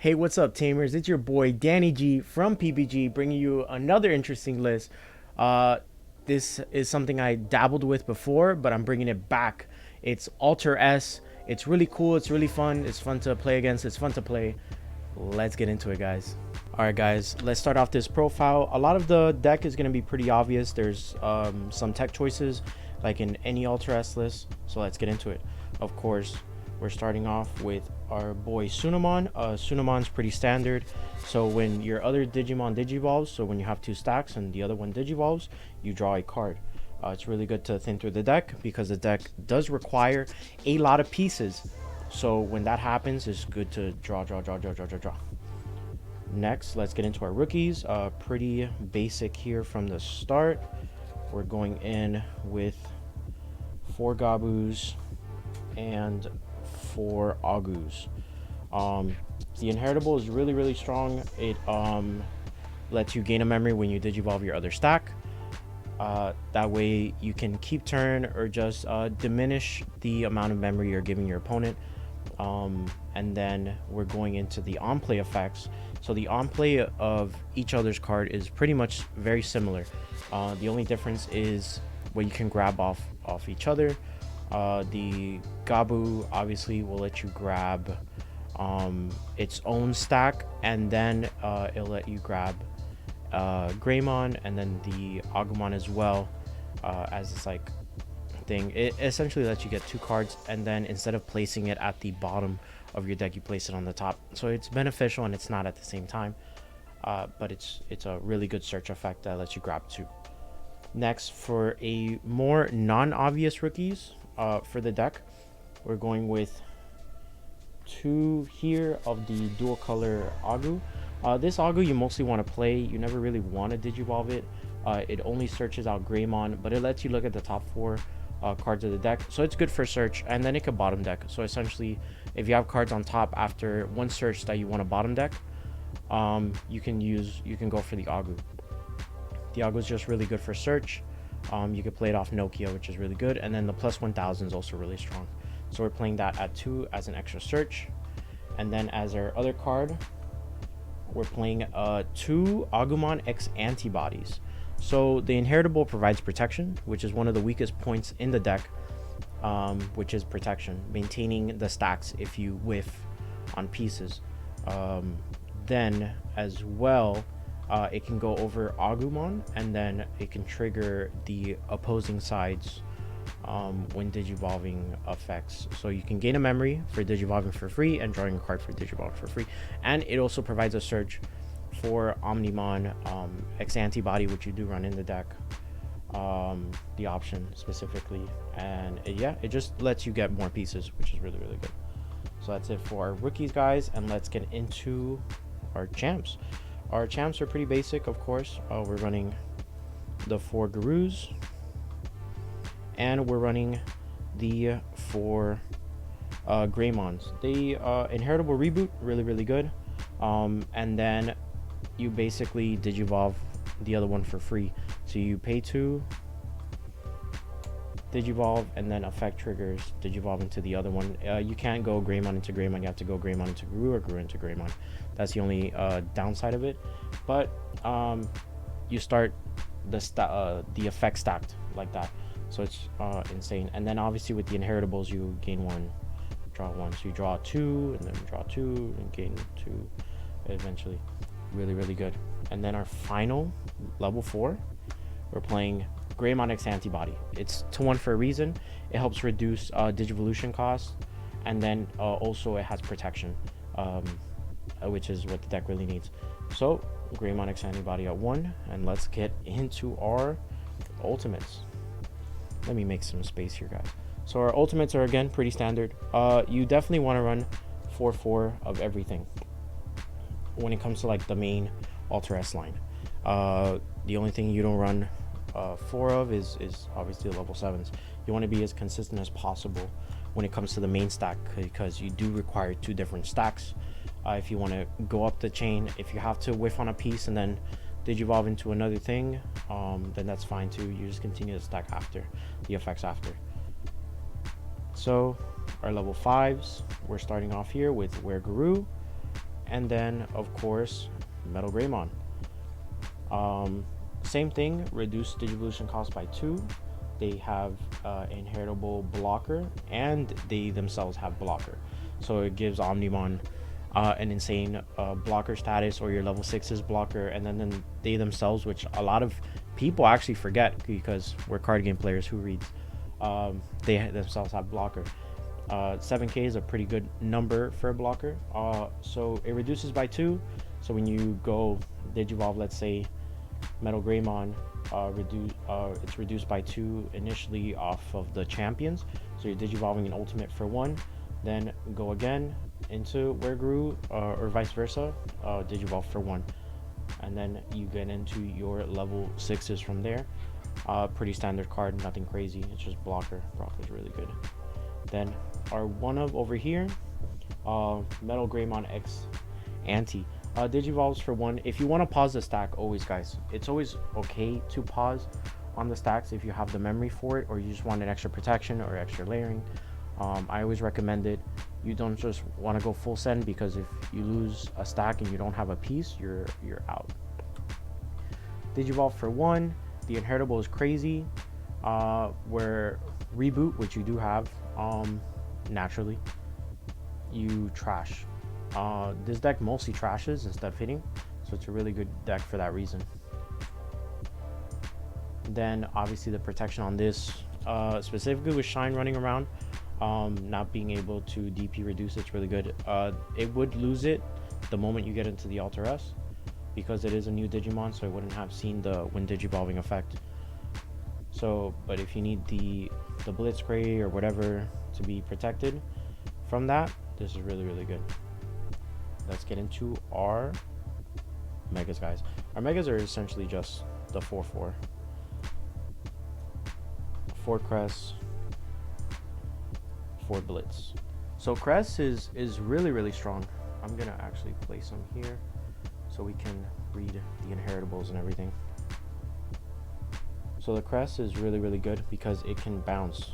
Hey, what's up, Tamers? It's your boy Danny G from PBG, bringing you another interesting list. Uh, this is something I dabbled with before, but I'm bringing it back. It's Alter S. It's really cool. It's really fun. It's fun to play against. It's fun to play. Let's get into it, guys. All right, guys. Let's start off this profile. A lot of the deck is going to be pretty obvious. There's some tech choices, like in any Alter S list. So let's get into it. Of course, we're starting off with our boy Sunamon. Sunamon's pretty standard. So when your other Digimon digivolves, so when you have two stacks and the other one digivolves, you draw a card. It's really good to think through the deck because the deck does require a lot of pieces. So when that happens, it's good to draw. Next, let's get into our rookies. Pretty basic here from the start. We're going in with 4 Gabus and 4 Agus. The inheritable is really strong. It lets you gain a memory when you digivolve your other stack. That way you can keep turn or just diminish the amount of memory you're giving your opponent. And then we're going into the on-play effects. So the on-play of each other's card is pretty much very similar. The only difference is what you can grab off each other. The Gabu obviously will let you grab its own stack, and then it'll let you grab Greymon and then the Agumon as well, as this like thing. It essentially lets you get 2 cards, and then instead of placing it at the bottom of your deck, you place it on the top. So it's beneficial and it's not at the same time, but it's a really good search effect that lets you grab 2. Next, for a more non-obvious rookies for the deck, we're going with 2 here of the dual color Agu. This Agu you mostly want to play. You never really want to digivolve it. It only searches out Greymon, but it lets you look at the top 4 cards of the deck, so it's good for search, and then it could bottom deck. So essentially, if you have cards on top after one search that you want to bottom deck, you can go for the Agu. The Agu is just really good for search. You could play it off Nokia, which is really good, and then the plus 1000 is also really strong. So we're playing that at 2 as an extra search, and then as our other card, we're playing 2 Agumon X antibodies. So the inheritable provides protection, which is one of the weakest points in the deck, which is protection, maintaining the stacks if you whiff on pieces. Then as well, it can go over Agumon, and then it can trigger the opposing sides when digivolving effects. So you can gain a memory for digivolving for free and drawing a card for digivolving for free. And it also provides a search for Omnimon X antibody, which you do run in the deck, the option specifically. And it just lets you get more pieces, which is really good. So that's it for our rookies, guys, and let's get into our champs. Our champs are pretty basic, of course. We're running the 4 Gurus, and we're running the 4 Greymons. The inheritable reboot, really good. And then you basically digivolve the other one for free. So you pay 2, digivolve, and then effect triggers digivolve into the other one. You can't go Greymon into Greymon. You have to go Greymon into Guru or Guru into Greymon. That's the only downside of it. But you start the effect stacked like that, so it's insane. And then obviously with the inheritables, you gain 1, draw 1. So you draw 2 and then draw 2 and gain 2 eventually. Really good. And then our final level 4, we're playing Greymon X antibody. It's 2-1 for a reason. It helps reduce digivolution costs, and then also it has protection, which is what the deck really needs. So Greymon X antibody at 1, and let's get into our ultimates. Let me make some space here, guys. So our ultimates are again pretty standard. You definitely want to run 4 of everything when it comes to like the main Alter S line. The only thing you don't run 4 of is obviously the level 7s. You want to be as consistent as possible when it comes to the main stack, because you do require 2 different stacks. If you want to go up the chain, if you have to whiff on a piece and then digivolve into another thing, then that's fine too. You just continue to stack after the effects after. So our level 5s, we're starting off here with Were Guru, And then, of course, Metal Greymon. Same thing, reduced Digivolution cost by 2. They have inheritable blocker, and they themselves have blocker. So it gives Omnimon an insane blocker status, or your level 6's blocker, and then they themselves, which a lot of people actually forget because we're card game players who reads, they themselves have blocker. 7k is a pretty good number for a blocker. So it reduces by 2. So when you go Digivolve, let's say Metal Greymon, it's reduced by 2 initially off of the champions. So you're Digivolving an ultimate for 1, then go again into Weregrew, or vice versa, Digivolve for 1, and then you get into your level 6s from there. Pretty standard card, nothing crazy, it's just blocker. Blocker's really good. Then our one of over here, Metal Greymon X Anti. Digivolves for 1. If you want to pause the stack, always, guys, it's always okay to pause on the stacks if you have the memory for it, or you just want an extra protection or extra layering. I always recommend it. You don't just want to go full send, because if you lose a stack and you don't have a piece, you're out. Digivolve for 1. The inheritable is crazy. Where reboot, which you do have, naturally, you trash. This deck mostly trashes instead of hitting, so it's a really good deck for that reason. Then obviously the protection on this, specifically with Shine running around, not being able to DP reduce, it's really good. It would lose it the moment you get into the Alter S, because it is a new Digimon, so it wouldn't have seen the when Digivolving effect. So, but if you need the Blitzcray or whatever to be protected from that, this is really, really good. Let's get into our Megas, guys. Our Megas are essentially just the 4/4. 4 Crest, 4 Blitz. So Crest is really, really strong. I'm gonna actually place them here so we can read the inheritables and everything. So the Crest is really, really good because it can bounce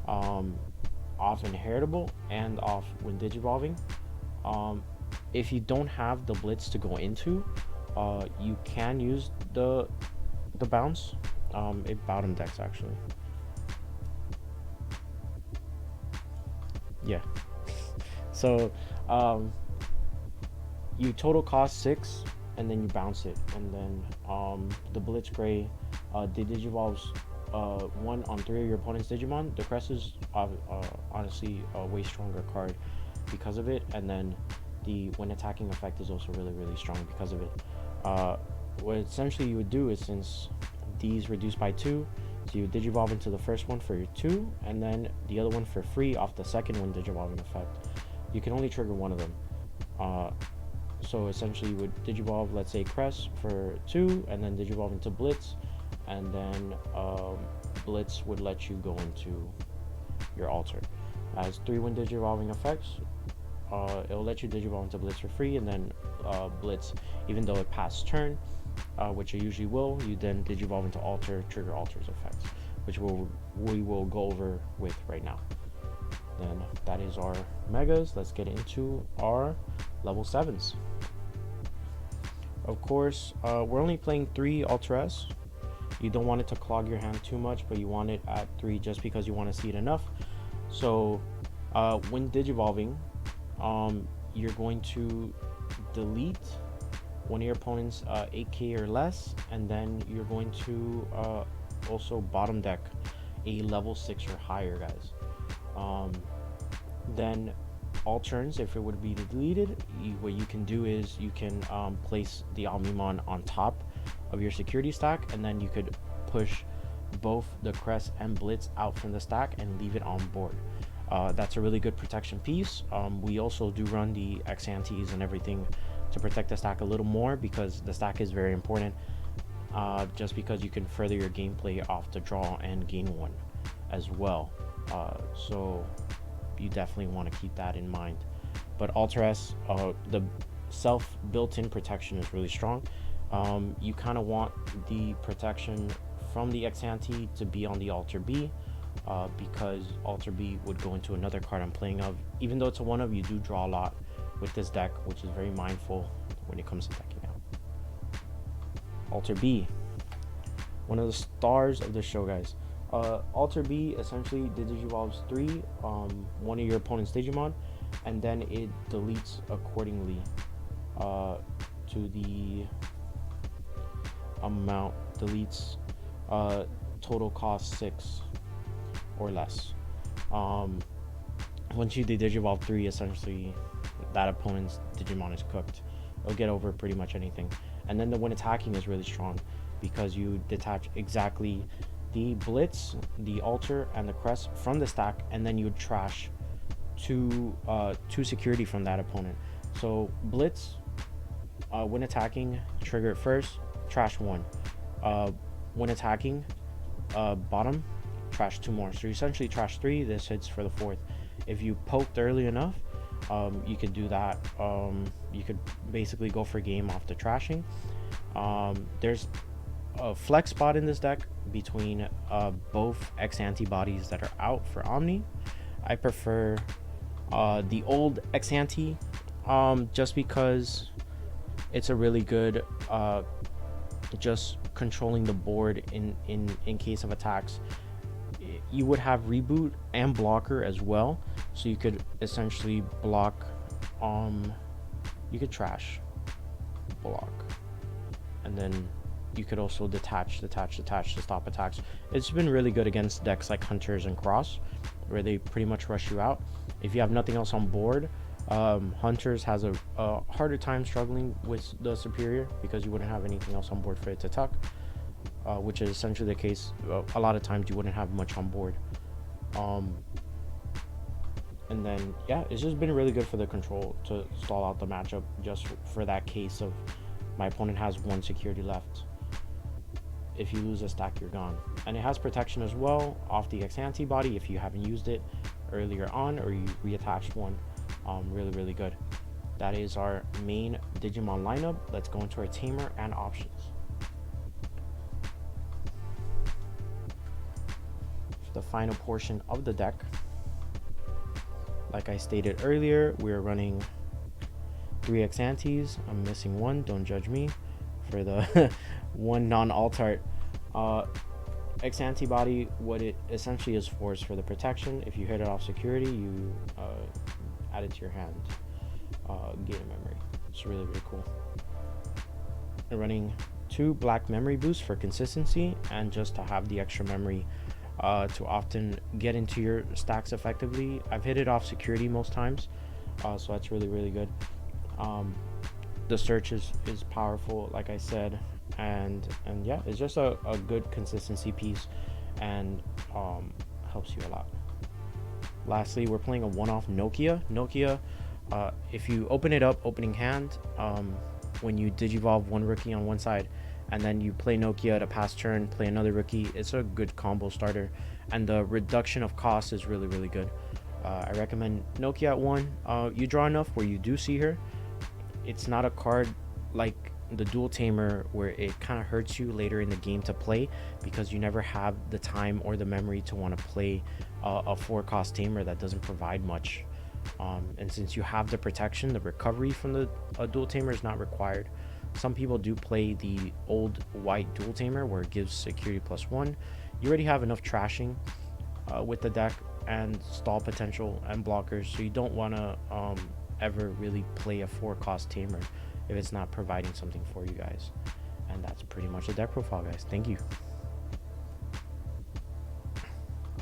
off inheritable and off when Digivolving. If you don't have the Blitz to go into, you can use the bounce. It bottom decks actually. Yeah. So you total cost 6, and then you bounce it, and then the Blitzcray, the Digivolves 1 on 3 of your opponent's Digimon. The Crest is honestly a way stronger card because of it, and then the when attacking effect is also really, really strong because of it. What essentially you would do is, since these reduce by 2, so you Digivolve into the first one for your 2, and then the other one for free off the second one Digivolving effect. You can only trigger one of them. So essentially you would Digivolve, let's say Crest for 2, and then Digivolve into Blitz, and then Blitz would let you go into your Alter. As 3 when Digivolving effects, it'll let you Digivolve into Blitz for free, and then Blitz, even though it passed turn, which it usually will, you then Digivolve into Alter, trigger Alter's effects, which we will go over with right now. Then that is our Megas. Let's get into our level 7s. Of course, we're only playing 3 Alter S. You don't want it to clog your hand too much, but you want it at 3 just because you want to see it enough. So when Digivolving, you're going to delete one of your opponent's 8k or less, and then you're going to also bottom deck a level 6 or higher, guys. Then all turns, if it would be deleted, what you can do is you can place the Omnimon on top of your security stack, and then you could push both the Crest and Blitz out from the stack and leave it on board. That's a really good protection piece. We also do run the X-Antes and everything to protect the stack a little more, because the stack is very important, just because you can further your gameplay off the draw and gain 1 as well. So you definitely want to keep that in mind. But Alter S, the self built-in protection is really strong. You kind of want the protection from the X-Ante to be on the Alter B, because Alter B would go into another card I'm playing of. Even though it's a 1-of, you do draw a lot with this deck, which is very mindful when it comes to decking out. Alter B, one of the stars of the show, guys. Alter B essentially digivolves 3, one of your opponent's Digimon, and then it deletes accordingly to the amount. Deletes total cost 6 or less. Once you digivolve 3, essentially that opponent's Digimon is cooked. It'll get over pretty much anything. And then when attacking is really strong because you detach exactly the Blitz, the Alter, and the Crest from the stack, and then you would trash two security from that opponent. So Blitz, when attacking, trigger it first, trash 1. When attacking, bottom, trash 2 more. So you essentially trash 3. This hits for the 4th. If you poked early enough, you could do that. You could basically go for game off the trashing. There's a flex spot in this deck between both X antibodies that are out for Omni. I prefer the old X anti just because it's a really good just controlling the board in case of attacks. You would have reboot and blocker as well, so you could essentially block, you could trash, block, and then you could also detach to stop attacks. It's been really good against decks like Hunters and Cross, where they pretty much rush you out. If you have nothing else on board, Hunters has a harder time struggling with the Superior because you wouldn't have anything else on board for it to tuck, which is essentially the case. A lot of times you wouldn't have much on board. And then, yeah, it's just been really good for the control to stall out the matchup just for that case of my opponent has 1 security left. If you lose a stack, you're gone. And it has protection as well off the X antibody if you haven't used it earlier on or you reattached one. Really good. That is our main Digimon lineup. Let's go into our tamer and options. The final portion of the deck. Like I stated earlier, we're running 3 X antis. I'm missing 1, don't judge me for the 1 non-alt-art. X antibody, what it essentially is for is for the protection. If you hit it off security, you add it to your hand, gain a memory. It's really cool. We're running 2 black memory boosts for consistency and just to have the extra memory to often get into your stacks effectively. I've hit it off security most times, so that's really good. The search is powerful, like I said, and yeah, it's just a good consistency piece and helps you a lot. Lastly, we're playing a one-off Nokia. If you open it up, opening hand, when you digivolve 1 rookie on one side and then you play Nokia to pass turn, play another rookie, it's a good combo starter, and the reduction of cost is really good. I recommend Nokia at 1. You draw enough where you do see her. It's not a card like the Dual Tamer where it kind of hurts you later in the game to play because you never have the time or the memory to want to play a 4-cost Tamer that doesn't provide much. And since you have the protection, the recovery from the Dual Tamer is not required. Some people do play the old white Dual Tamer where it gives security +1. You already have enough trashing with the deck and stall potential and blockers, so you don't want to ever really play a 4-cost Tamer if it's not providing something for you guys. And that's pretty much the deck profile, guys. Thank you.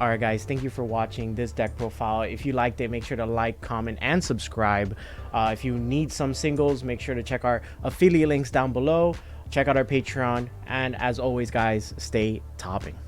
Alright guys, thank you for watching this deck profile. If you liked it, make sure to like, comment, and subscribe. If you need some singles, make sure to check our affiliate links down below. Check out our Patreon. And as always, guys, stay topping.